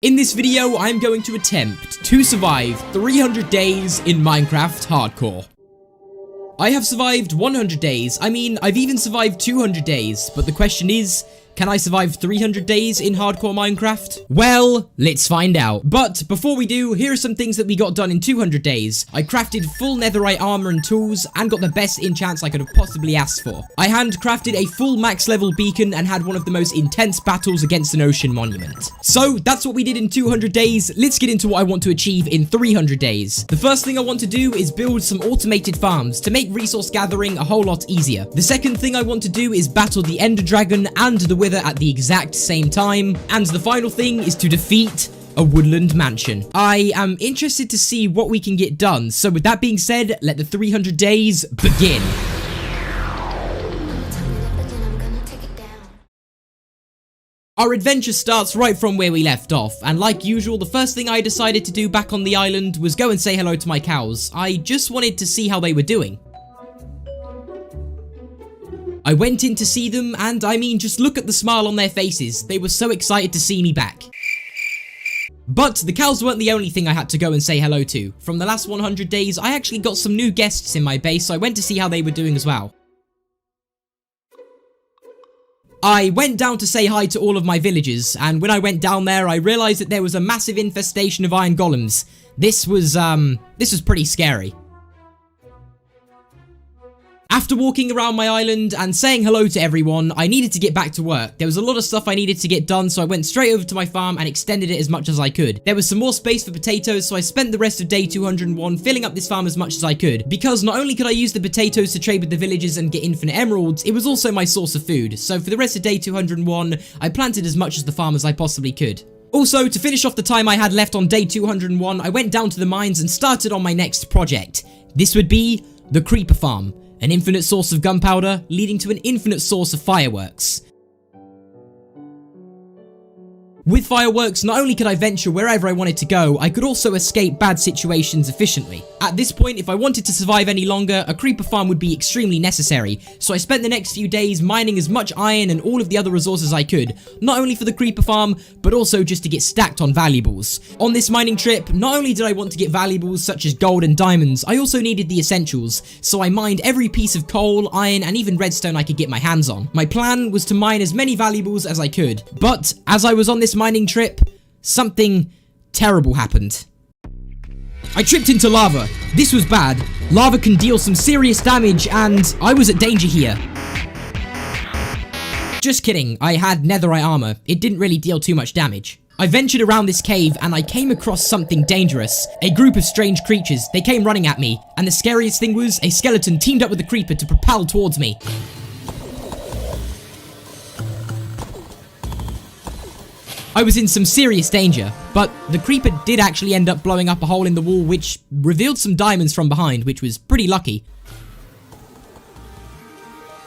In this video, I'm going to attempt to survive 300 days in Minecraft Hardcore. I have survived 100 days, I've even survived 200 days, but the question is, can I survive 300 days in Hardcore Minecraft? Well, let's find out. But before we do, here are some things that we got done in 200 days. I crafted full netherite armor and tools, and got the best enchants I could have possibly asked for. I handcrafted a full max level beacon, and had one of the most intense battles against an ocean monument. So, that's what we did in 200 days. Let's get into what I want to achieve in 300 days. The first thing I want to do is build some automated farms to make resource gathering a whole lot easier. The second thing I want to do is battle the Ender Dragon and the Wither at the exact same time, and the final thing is to defeat a woodland mansion. I am interested to see what we can get done, so with that being said, let the 300 days begin. Our adventure starts right from where we left off, and like usual, the first thing I decided to do back on the island was go and say hello to my cows. I just wanted to see how they were doing. I went in to see them, and just look at the smile on their faces. They were so excited to see me back. But the cows weren't the only thing I had to go and say hello to. From the last 100 days, I actually got some new guests in my base, so I went to see how they were doing as well. I went down to say hi to all of my villagers, and when I went down there, I realized that there was a massive infestation of iron golems. This was pretty scary. After walking around my island and saying hello to everyone, I needed to get back to work. There was a lot of stuff I needed to get done, so I went straight over to my farm and extended it as much as I could. There was some more space for potatoes, so I spent the rest of day 201 filling up this farm as much as I could. Because not only could I use the potatoes to trade with the villagers and get infinite emeralds, it was also my source of food. So for the rest of day 201, I planted as much as the farm as I possibly could. Also, to finish off the time I had left on day 201, I went down to the mines and started on my next project. This would be the Creeper Farm. An infinite source of gunpowder, leading to an infinite source of fireworks. With fireworks, not only could I venture wherever I wanted to go, I could also escape bad situations efficiently. At this point, if I wanted to survive any longer, a creeper farm would be extremely necessary, so I spent the next few days mining as much iron and all of the other resources I could, not only for the creeper farm, but also just to get stacked on valuables. On this mining trip, not only did I want to get valuables such as gold and diamonds, I also needed the essentials, so I mined every piece of coal, iron, and even redstone I could get my hands on. My plan was to mine as many valuables as I could, but as I was on this mining trip, something terrible happened. I tripped into lava. This was bad. Lava can deal some serious damage, and I was at danger here. Just kidding, I had netherite armor. It didn't really deal too much damage. I ventured around this cave and I came across something dangerous. A group of strange creatures. They came running at me, and the scariest thing was a skeleton teamed up with a creeper to propel towards me. I was in some serious danger, but the creeper did actually end up blowing up a hole in the wall which revealed some diamonds from behind, which was pretty lucky.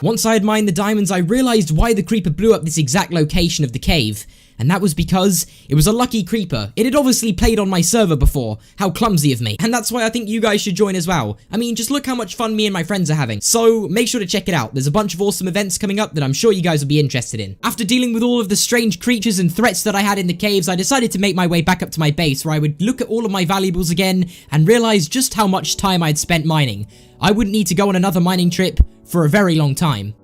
Once I had mined the diamonds, I realized why the creeper blew up this exact location of the cave. And that was because it was a lucky creeper. It had obviously played on my server before. How clumsy of me. And that's why I think you guys should join as well. Just look how much fun me and my friends are having. So make sure to check it out. There's a bunch of awesome events coming up that I'm sure you guys will be interested in. After dealing with all of the strange creatures and threats that I had in the caves, I decided to make my way back up to my base, where I would look at all of my valuables again and realize just how much time I'd spent mining. I wouldn't need to go on another mining trip for a very long time.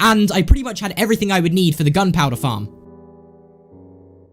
And I pretty much had everything I would need for the gunpowder farm.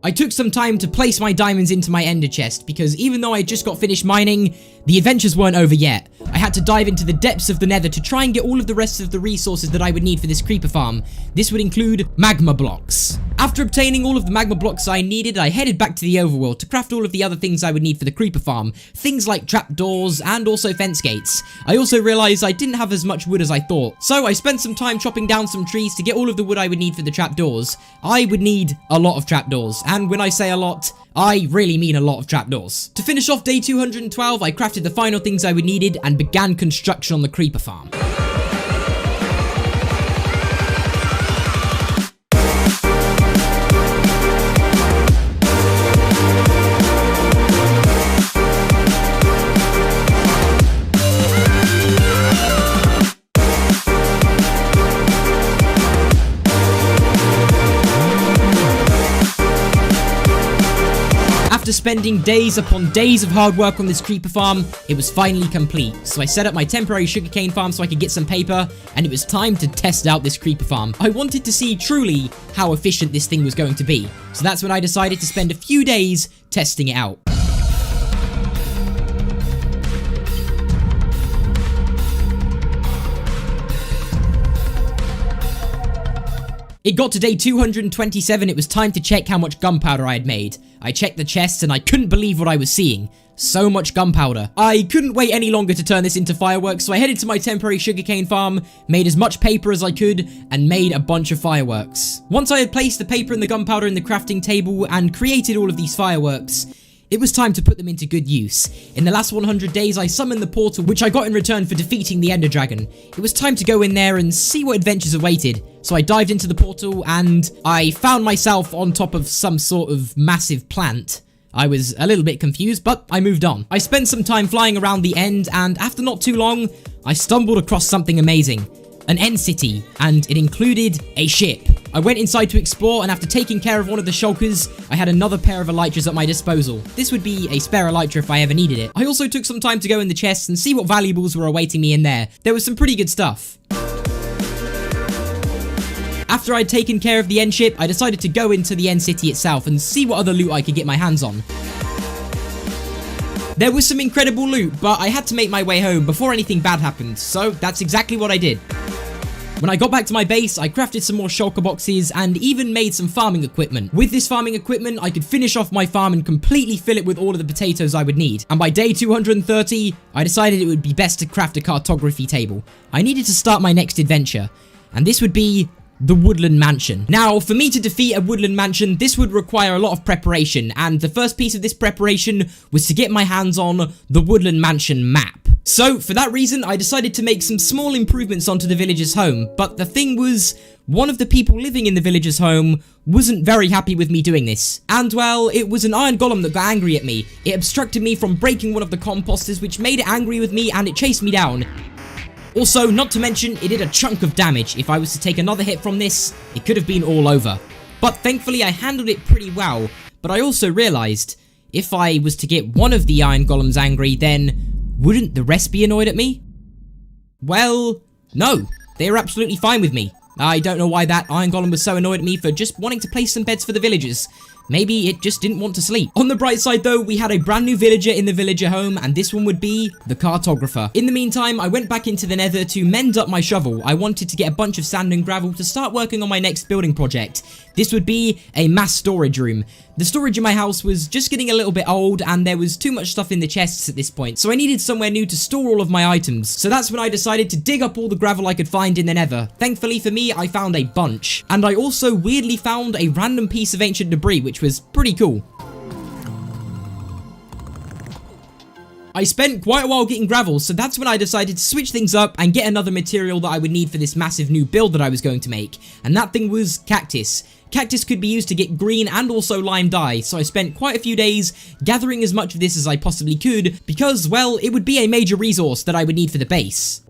I took some time to place my diamonds into my ender chest, because even though I just got finished mining, the adventures weren't over yet. I had to dive into the depths of the nether to try and get all of the rest of the resources that I would need for this creeper farm. This would include magma blocks. After obtaining all of the magma blocks I needed, I headed back to the overworld to craft all of the other things I would need for the creeper farm. Things like trapdoors and also fence gates. I also realized I didn't have as much wood as I thought, so I spent some time chopping down some trees to get all of the wood I would need for the trapdoors. I would need a lot of trapdoors, and when I say a lot, I really mean a lot of trapdoors. To finish off day 212, I crafted the final things I would needed and began construction on the creeper farm. after spending days upon days of hard work on this creeper farm, it was finally complete. So I set up my temporary sugarcane farm so I could get some paper, and it was time to test out this creeper farm. I wanted to see truly how efficient this thing was going to be. So that's when I decided to spend a few days testing it out. It got to day 227, it was time to check how much gunpowder I had made. I checked the chests and I couldn't believe what I was seeing. So much gunpowder. I couldn't wait any longer to turn this into fireworks, so I headed to my temporary sugarcane farm, made as much paper as I could, and made a bunch of fireworks. Once I had placed the paper and the gunpowder in the crafting table and created all of these fireworks, it was time to put them into good use. In the last 100 days, I summoned the portal, which I got in return for defeating the Ender Dragon. It was time to go in there and see what adventures awaited. So I dived into the portal, and I found myself on top of some sort of massive plant. I was a little bit confused, but I moved on. I spent some time flying around the end, and after not too long, I stumbled across something amazing. An end city, and it included a ship. I went inside to explore, and after taking care of one of the shulkers, I had another pair of elytras at my disposal. This would be a spare elytra if I ever needed it. I also took some time to go in the chests and see what valuables were awaiting me in there. There was some pretty good stuff. After I'd taken care of the end ship, I decided to go into the end city itself and see what other loot I could get my hands on. There was some incredible loot, but I had to make my way home before anything bad happened, so that's exactly what I did. When I got back to my base, I crafted some more shulker boxes and even made some farming equipment. With this farming equipment, I could finish off my farm and completely fill it with all of the potatoes I would need. And by day 230, I decided it would be best to craft a cartography table. I needed to start my next adventure, and this would be the Woodland Mansion. Now, for me to defeat a Woodland Mansion, this would require a lot of preparation, and the first piece of this preparation was to get my hands on the Woodland Mansion map. So, for that reason, I decided to make some small improvements onto the villager's home, but the thing was, one of the people living in the villager's home wasn't very happy with me doing this. And well, it was an iron golem that got angry at me. It obstructed me from breaking one of the composters, which made it angry with me, and it chased me down. Also, not to mention, it did a chunk of damage. If I was to take another hit from this, it could have been all over. But thankfully, I handled it pretty well. But I also realized, if I was to get one of the iron golems angry, then wouldn't the rest be annoyed at me? Well, no. They were absolutely fine with me. I don't know why that iron golem was so annoyed at me for just wanting to place some beds for the villagers. Maybe it just didn't want to sleep. On the bright side though, we had a brand new villager in the villager home, and this one would be the cartographer. In the meantime, I went back into the nether to mend up my shovel. I wanted to get a bunch of sand and gravel to start working on my next building project. This would be a mass storage room. The storage in my house was just getting a little bit old, and there was too much stuff in the chests at this point, so I needed somewhere new to store all of my items. So that's when I decided to dig up all the gravel I could find in the nether. Thankfully for me, I found a bunch. And I also weirdly found a random piece of ancient debris, which was pretty cool. I spent quite a while getting gravel, so that's when I decided to switch things up and get another material that I would need for this massive new build that I was going to make. And that thing was cactus. Cactus could be used to get green and also lime dye, so I spent quite a few days gathering as much of this as I possibly could because, well, it would be a major resource that I would need for the base.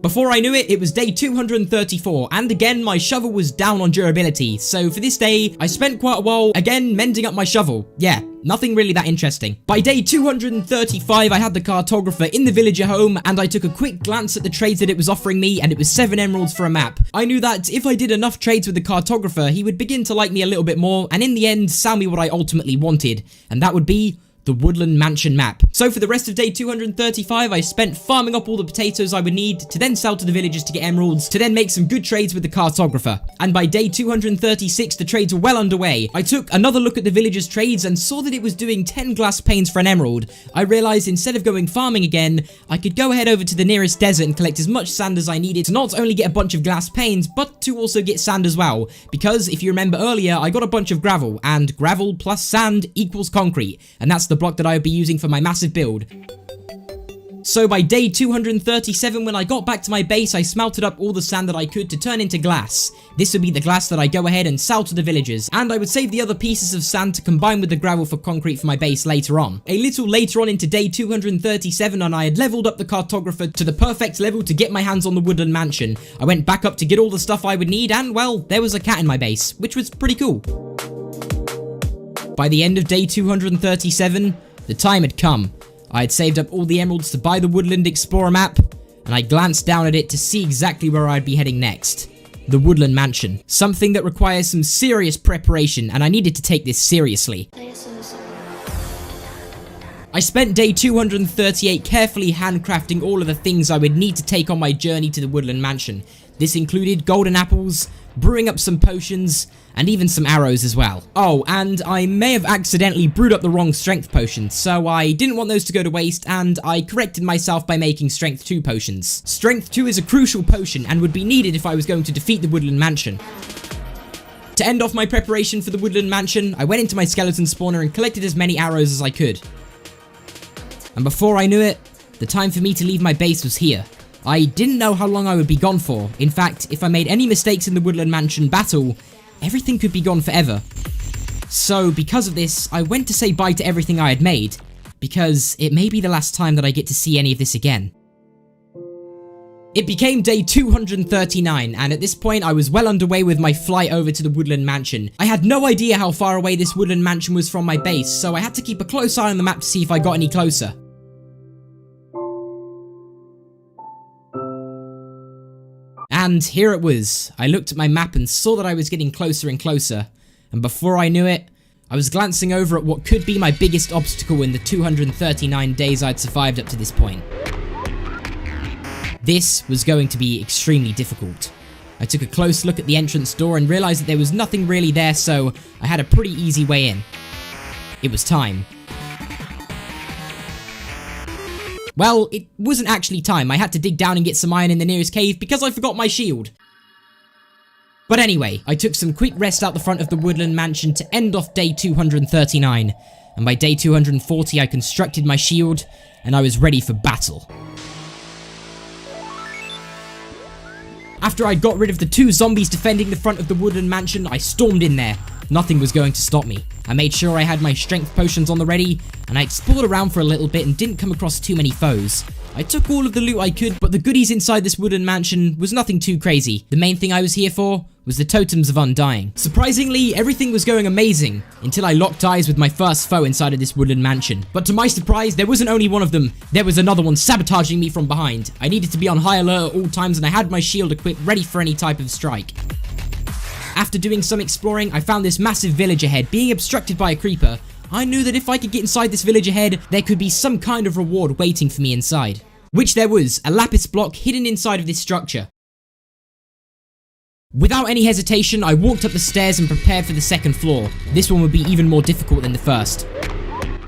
Before I knew it, it was day 234, and again, my shovel was down on durability, so for this day, I spent quite a while, again, mending up my shovel. Yeah, nothing really that interesting. By day 235, I had the cartographer in the villager home, and I took a quick glance at the trades that it was offering me, and it was 7 emeralds for a map. I knew that if I did enough trades with the cartographer, he would begin to like me a little bit more, and in the end, sell me what I ultimately wanted, and that would be the Woodland Mansion map. So for the rest of day 235, I spent farming up all the potatoes I would need to then sell to the villagers to get emeralds, to then make some good trades with the cartographer. And by day 236, the trades were well underway. I took another look at the villagers' trades and saw that it was doing 10 glass panes for an emerald. I realized instead of going farming again, I could go ahead over to the nearest desert and collect as much sand as I needed to not only get a bunch of glass panes, but to also get sand as well. Because if you remember earlier, I got a bunch of gravel, and gravel plus sand equals concrete. And that's the block that I would be using for my massive build. So by day 237, when I got back to my base, I smelted up all the sand that I could to turn into glass. This would be the glass that I go ahead and sell to the villagers, and I would save the other pieces of sand to combine with the gravel for concrete for my base later on. A little later on into day 237, and I had leveled up the cartographer to the perfect level to get my hands on the woodland mansion. I went back up to get all the stuff I would need, and well, there was a cat in my base, which was pretty cool. By the end of day 237, the time had come. I had saved up all the emeralds to buy the Woodland Explorer map, and I glanced down at it to see exactly where I'd be heading next. The Woodland Mansion. Something that requires some serious preparation, and I needed to take this seriously. I spent day 238 carefully handcrafting all of the things I would need to take on my journey to the Woodland Mansion. This included golden apples, brewing up some potions, and even some arrows as well. Oh, and I may have accidentally brewed up the wrong strength potions, so I didn't want those to go to waste, and I corrected myself by making strength 2 potions. Strength 2 is a crucial potion and would be needed if I was going to defeat the Woodland Mansion. To end off my preparation for the Woodland Mansion, I went into my skeleton spawner and collected as many arrows as I could. And before I knew it, the time for me to leave my base was here. I didn't know how long I would be gone for. In fact, if I made any mistakes in the Woodland Mansion battle, everything could be gone forever. So, because of this, I went to say bye to everything I had made, because it may be the last time that I get to see any of this again. It became day 239, and at this point I was well underway with my flight over to the Woodland Mansion. I had no idea how far away this Woodland Mansion was from my base, so I had to keep a close eye on the map to see if I got any closer. And here it was. I looked at my map and saw that I was getting closer and closer, and before I knew it, I was glancing over at what could be my biggest obstacle in the 239 days I'd survived up to this point. This was going to be extremely difficult. I took a close look at the entrance door and realized that there was nothing really there, so I had a pretty easy way in. It was time. Well, it wasn't actually time. I had to dig down and get some iron in the nearest cave because I forgot my shield. But anyway, I took some quick rest out the front of the Woodland Mansion to end off day 239. And by day 240 I constructed my shield and I was ready for battle. After I'd got rid of the 2 zombies defending the front of the Woodland Mansion, I stormed in there. Nothing was going to stop me. I made sure I had my strength potions on the ready, and I explored around for a little bit and didn't come across too many foes. I took all of the loot I could, but the goodies inside this Woodland Mansion was nothing too crazy. The main thing I was here for was the Totems of Undying. Surprisingly, everything was going amazing, until I locked eyes with my first foe inside of this Woodland Mansion. But to my surprise, there wasn't only one of them, there was another one sabotaging me from behind. I needed to be on high alert at all times, and I had my shield equipped ready for any type of strike. After doing some exploring, I found this massive village ahead being obstructed by a creeper. I knew that if I could get inside this village ahead, there could be some kind of reward waiting for me inside. Which there was, a lapis block hidden inside of this structure. Without any hesitation, I walked up the stairs and prepared for the second floor. This one would be even more difficult than the first.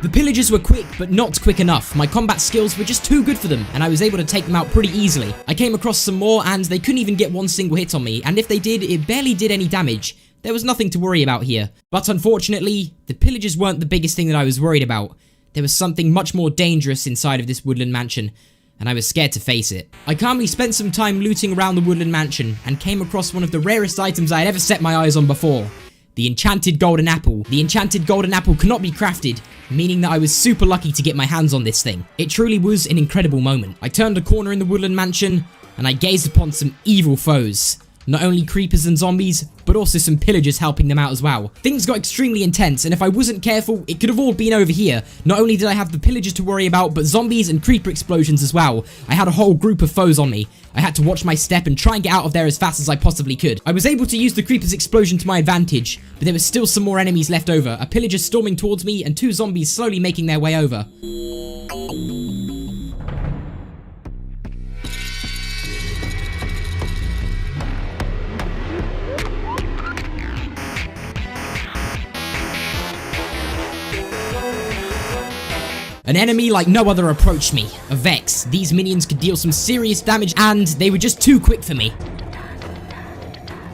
The pillagers were quick, but not quick enough. My combat skills were just too good for them, and I was able to take them out pretty easily. I came across some more, and they couldn't even get one single hit on me, and if they did, it barely did any damage. There was nothing to worry about here. But unfortunately, the pillagers weren't the biggest thing that I was worried about. There was something much more dangerous inside of this Woodland Mansion, and I was scared to face it. I calmly spent some time looting around the Woodland Mansion, and came across one of the rarest items I had ever set my eyes on before. The enchanted golden apple. The enchanted golden apple cannot be crafted, meaning that I was super lucky to get my hands on this thing. It truly was an incredible moment. I turned a corner in the Woodland Mansion, and I gazed upon some evil foes. Not only creepers and zombies, but also some pillagers helping them out as well. Things got extremely intense, and if I wasn't careful, it could have all been over here. Not only did I have the pillagers to worry about, but zombies and creeper explosions as well. I had a whole group of foes on me. I had to watch my step and try and get out of there as fast as I possibly could. I was able to use the creeper's explosion to my advantage, but there was still some more enemies left over. A pillager storming towards me, and 2 zombies slowly making their way over. An enemy like no other approached me, a Vex. These minions could deal some serious damage, and they were just too quick for me.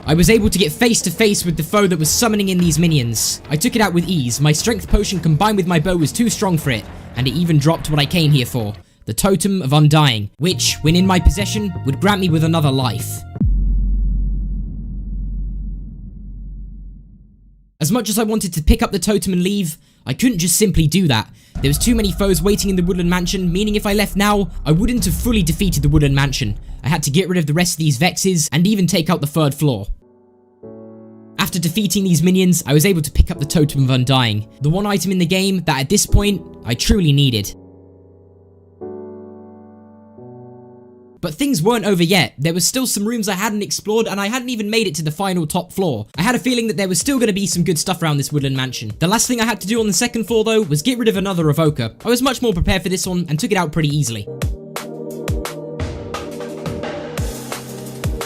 I was able to get face to face with the foe that was summoning in these minions. I took it out with ease. My strength potion combined with my bow was too strong for it, and it even dropped what I came here for. the Totem of Undying, which, when in my possession, would grant me with another life. As much as I wanted to pick up the totem and leave, I couldn't just simply do that. There was too many foes waiting in the Woodland Mansion, meaning if I left now, I wouldn't have fully defeated the Woodland Mansion. I had to get rid of the rest of these Vexes and even take out the 3rd floor. After defeating these minions, I was able to pick up the Totem of Undying, the one item in the game that at this point, I truly needed. But things weren't over yet. There was still some rooms I hadn't explored, and I hadn't even made it to the final top floor. I had a feeling that there was still going to be some good stuff around this Woodland Mansion. The last thing I had to do on the 2nd floor though was get rid of another evoker. I was much more prepared for this one and took it out pretty easily.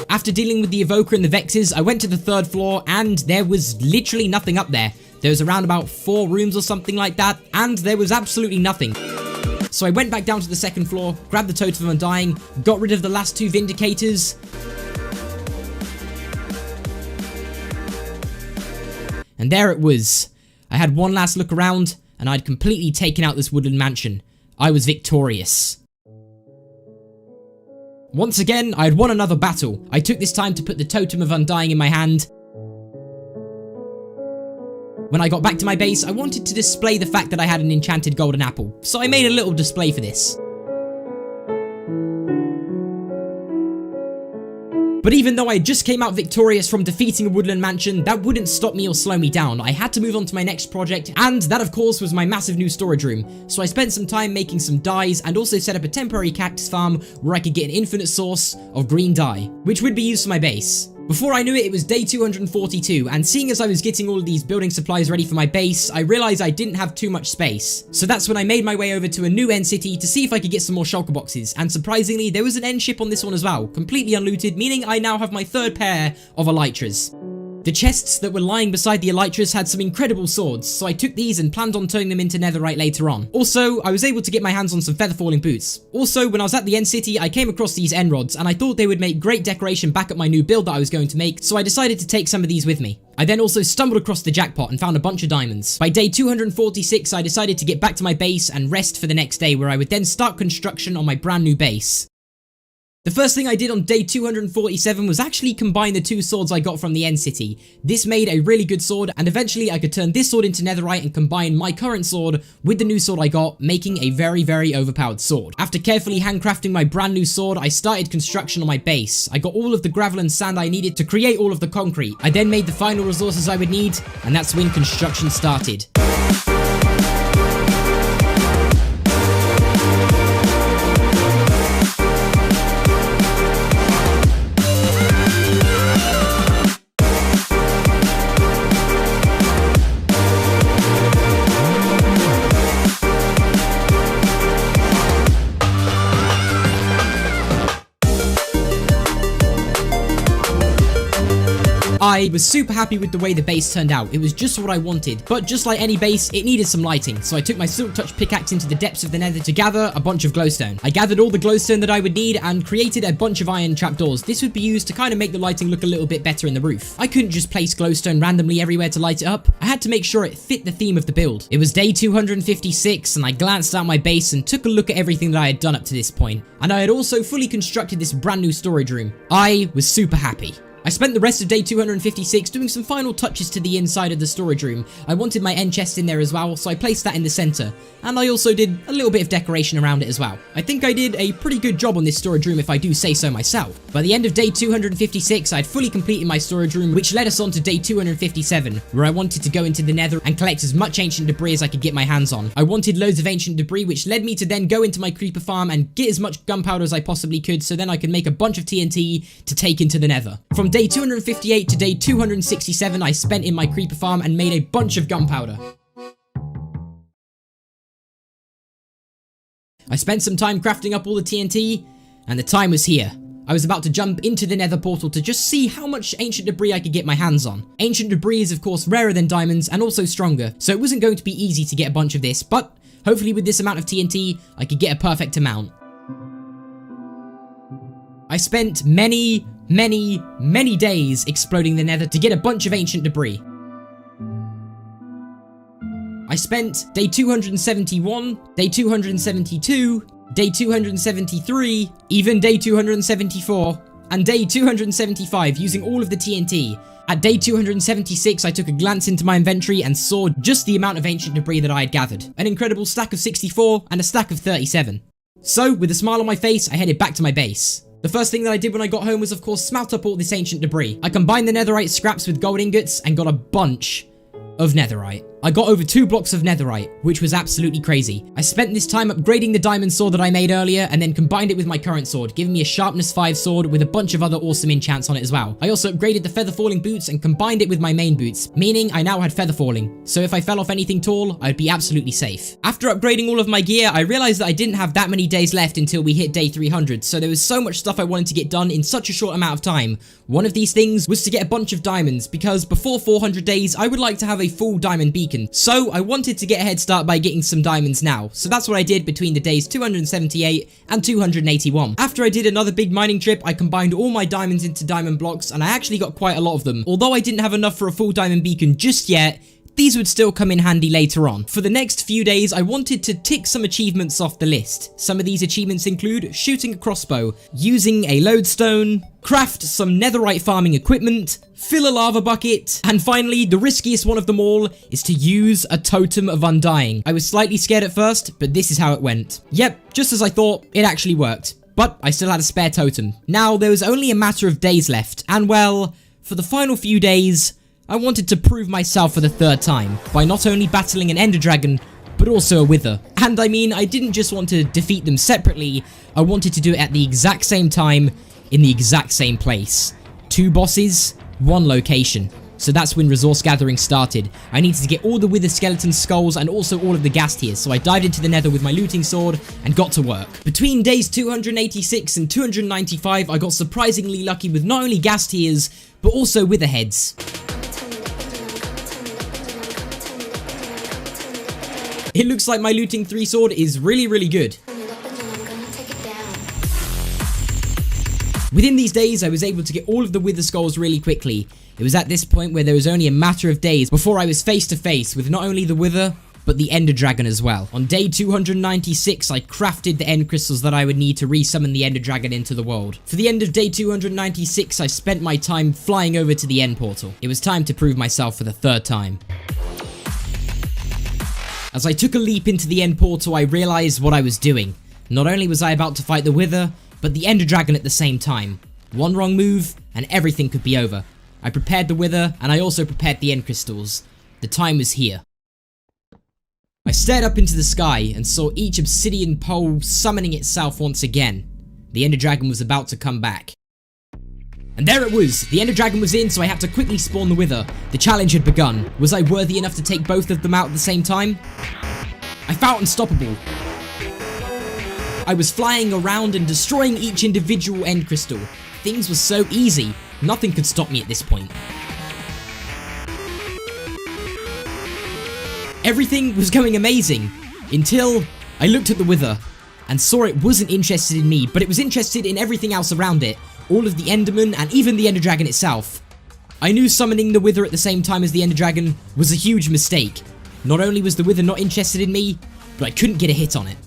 After dealing with the evoker and the Vexes, I went to the 3rd floor and there was literally nothing up there. There was around about 4 rooms or something like that, and there was absolutely nothing. So I went back down to the 2nd floor, grabbed the Totem of Undying, got rid of the last 2 Vindicators, and there it was. I had one last look around, and I'd completely taken out this Woodland Mansion. I was victorious. Once again, I had won another battle. I took this time to put the Totem of Undying in my hand. When I got back to my base, I wanted to display the fact that I had an enchanted golden apple, so I made a little display for this. But even though I just came out victorious from defeating a Woodland Mansion, that wouldn't stop me or slow me down. I had to move on to my next project, and that of course was my massive new storage room. So I spent some time making some dyes and also set up a temporary cactus farm where I could get an infinite source of green dye, which would be used for my base. Before I knew it, it was day 242, and seeing as I was getting all of these building supplies ready for my base, I realized I didn't have too much space. So that's when I made my way over to a new end city to see if I could get some more shulker boxes, and surprisingly, there was an end ship on this one as well, completely unlooted, meaning I now have my 3rd pair of elytras. The chests that were lying beside the elytras had some incredible swords, so I took these and planned on turning them into netherite later on. Also, I was able to get my hands on some feather falling boots. Also, when I was at the end city, I came across these end rods, and I thought they would make great decoration back at my new build that I was going to make, so I decided to take some of these with me. I then also stumbled across the jackpot and found a bunch of diamonds. By day 246, I decided to get back to my base and rest for the next day, where I would then start construction on my brand new base. The first thing I did on day 247 was actually combine the 2 swords I got from the end city. This made a really good sword, and eventually I could turn this sword into netherite and combine my current sword with the new sword I got, making a very, very overpowered sword. After carefully handcrafting my brand new sword, I started construction on my base. I got all of the gravel and sand I needed to create all of the concrete. I then made the final resources I would need, and that's when construction started. I was super happy with the way the base turned out. It was just what I wanted, but just like any base, it needed some lighting, so I took my Silk Touch pickaxe into the depths of the nether to gather a bunch of glowstone. I gathered all the glowstone that I would need and created a bunch of iron trapdoors. This would be used to kind of make the lighting look a little bit better in the roof. I couldn't just place glowstone randomly everywhere to light it up. I had to make sure it fit the theme of the build. It was day 256 and I glanced out my base and took a look at everything that I had done up to this point. And I had also fully constructed this brand new storage room. I was super happy. I spent the rest of day 256 doing some final touches to the inside of the storage room. I wanted my end chest in there as well, so I placed that in the center. And I also did a little bit of decoration around it as well. I think I did a pretty good job on this storage room if I do say so myself. By the end of day 256, I had fully completed my storage room, which led us on to day 257, where I wanted to go into the nether and collect as much ancient debris as I could get my hands on. I wanted loads of ancient debris, which led me to then go into my creeper farm and get as much gunpowder as I possibly could, so then I could make a bunch of TNT to take into the nether. From day 258 to day 267, I spent in my creeper farm and made a bunch of gunpowder. I spent some time crafting up all the TNT, and the time was here. I was about to jump into the nether portal to just see how much ancient debris I could get my hands on. Ancient debris is of course rarer than diamonds and also stronger, so it wasn't going to be easy to get a bunch of this, but hopefully with this amount of TNT, I could get a perfect amount. I spent many days exploding the nether to get a bunch of ancient debris. I spent day 271, day 272, day 273, even day 274, and day 275 using all of the TNT. At day 276, I took a glance into my inventory and saw just the amount of ancient debris that I had gathered. An incredible stack of 64 and a stack of 37. So, with a smile on my face, I headed back to my base. The first thing that I did when I got home was of course smelt up all this ancient debris. I combined the netherite scraps with gold ingots and got a bunch of netherite. I got over 2 blocks of netherite, which was absolutely crazy. I spent this time upgrading the diamond sword that I made earlier and then combined it with my current sword, giving me a sharpness 5 sword with a bunch of other awesome enchants on it as well. I also upgraded the feather falling boots and combined it with my main boots, meaning I now had feather falling, so if I fell off anything tall, I'd be absolutely safe. After upgrading all of my gear, I realized that I didn't have that many days left until we hit day 300, so there was so much stuff I wanted to get done in such a short amount of time. One of these things was to get a bunch of diamonds, because before 400 days, I would like to have a full diamond beacon, so I wanted to get a head start by getting some diamonds now, so that's what I did between the days 278 and 281. After I did another big mining trip, I combined all my diamonds into diamond blocks, and I actually got quite a lot of them. Although I didn't have enough for a full diamond beacon just yet, these would still come in handy later on. For the next few days, I wanted to tick some achievements off the list. Some of these achievements include shooting a crossbow, using a lodestone, craft some netherite farming equipment, fill a lava bucket, and finally, the riskiest one of them all is to use a totem of undying. I was slightly scared at first, but this is how it went. Yep, just as I thought, it actually worked. But I still had a spare totem. Now, there was only a matter of days left, and well, for the final few days, I wanted to prove myself for the 3rd time, by not only battling an ender dragon, but also a wither. And I mean, I didn't just want to defeat them separately, I wanted to do it at the exact same time, in the exact same place. 2 bosses, 1 location. So that's when resource gathering started. I needed to get all the wither skeleton skulls and also all of the ghast tears, so I dived into the nether with my looting sword and got to work. Between days 286 and 295, I got surprisingly lucky with not only ghast tears, but also wither heads. It looks like my looting 3 sword is really good. Within these days, I was able to get all of the wither skulls really quickly. It was at this point where there was only a matter of days before I was face to face with not only the wither, but the ender dragon as well. On day 296, I crafted the end crystals that I would need to resummon the ender dragon into the world. For the end of day 296, I spent my time flying over to the end portal. It was time to prove myself for the 3rd time. As I took a leap into the end portal, I realized what I was doing. Not only was I about to fight the wither, but the ender dragon at the same time. One wrong move, and everything could be over. I prepared the wither, and I also prepared the end crystals. The time was here. I stared up into the sky and saw each obsidian pole summoning itself once again. The ender dragon was about to come back. And there it was! The ender dragon was in, so I had to quickly spawn the wither. The challenge had begun. Was I worthy enough to take both of them out at the same time? I felt unstoppable. I was flying around and destroying each individual end crystal. Things were so easy. Nothing could stop me at this point. Everything was going amazing until I looked at the wither and saw it wasn't interested in me, but it was interested in everything else around it. All of the endermen and even the ender dragon itself. I knew summoning the wither at the same time as the ender dragon was a huge mistake. Not only was the wither not interested in me, but I couldn't get a hit on it.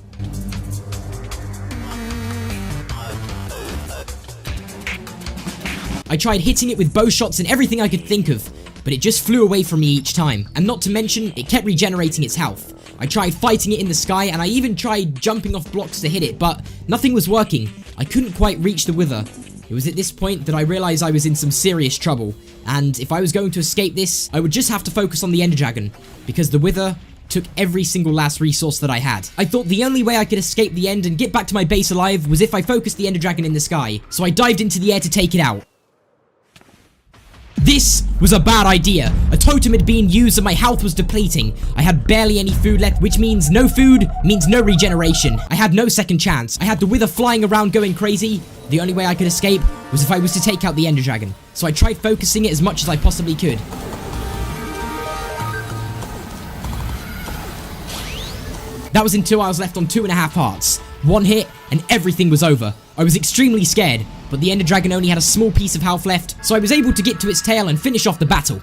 I tried hitting it with bow shots and everything I could think of, but it just flew away from me each time, and not to mention, it kept regenerating its health. I tried fighting it in the sky, and I even tried jumping off blocks to hit it, but nothing was working. I couldn't quite reach the wither. It was at this point that I realized I was in some serious trouble, and if I was going to escape this, I would just have to focus on the ender dragon, because the wither took every single last resource that I had. I thought the only way I could escape the end and get back to my base alive was if I focused the ender dragon in the sky, so I dived into the air to take it out. This was a bad idea. A totem had been used and my health was depleting. I had barely any food left, which means no food means no regeneration. I had no second chance. I had the wither flying around going crazy. The only way I could escape was if I was to take out the ender dragon. So I tried focusing it as much as I possibly could. That was in 2 hours left on 2.5 hearts. 1 hit and everything was over. I was extremely scared, but the ender dragon only had a small piece of health left, so I was able to get to its tail and finish off the battle.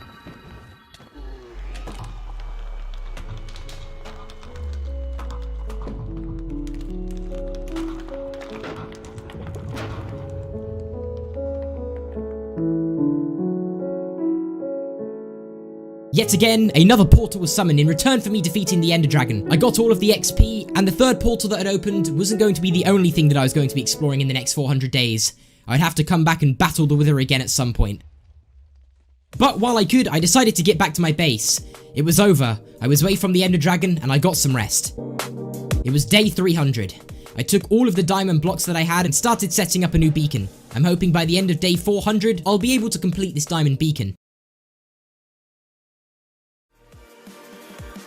Yet again, another portal was summoned in return for me defeating the Ender Dragon. I got all of the XP, and the third portal that had opened wasn't going to be the only thing that I was going to be exploring in the next 400 days. I'd have to come back and battle the Wither again at some point. But while I could, I decided to get back to my base. It was over. I was away from the Ender Dragon, and I got some rest. It was day 300. I took all of the diamond blocks that I had and started setting up a new beacon. I'm hoping by the end of day 400, I'll be able to complete this diamond beacon.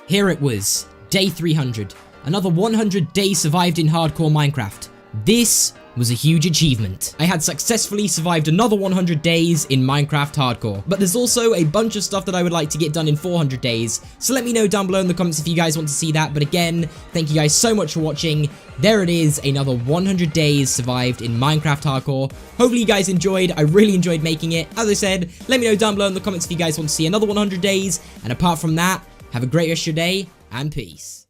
Here it was, day 300. Another 100 days survived in hardcore Minecraft. This was a huge achievement. I had successfully survived another 100 days in Minecraft Hardcore. But there's also a bunch of stuff that I would like to get done in 400 days, so let me know down below in the comments if you guys want to see that. But again, thank you guys so much for watching. There it is, another 100 days survived in Minecraft Hardcore. Hopefully you guys enjoyed. I really enjoyed making it. As I said, let me know down below in the comments if you guys want to see another 100 days. And apart from that, have a great rest of your day, and peace.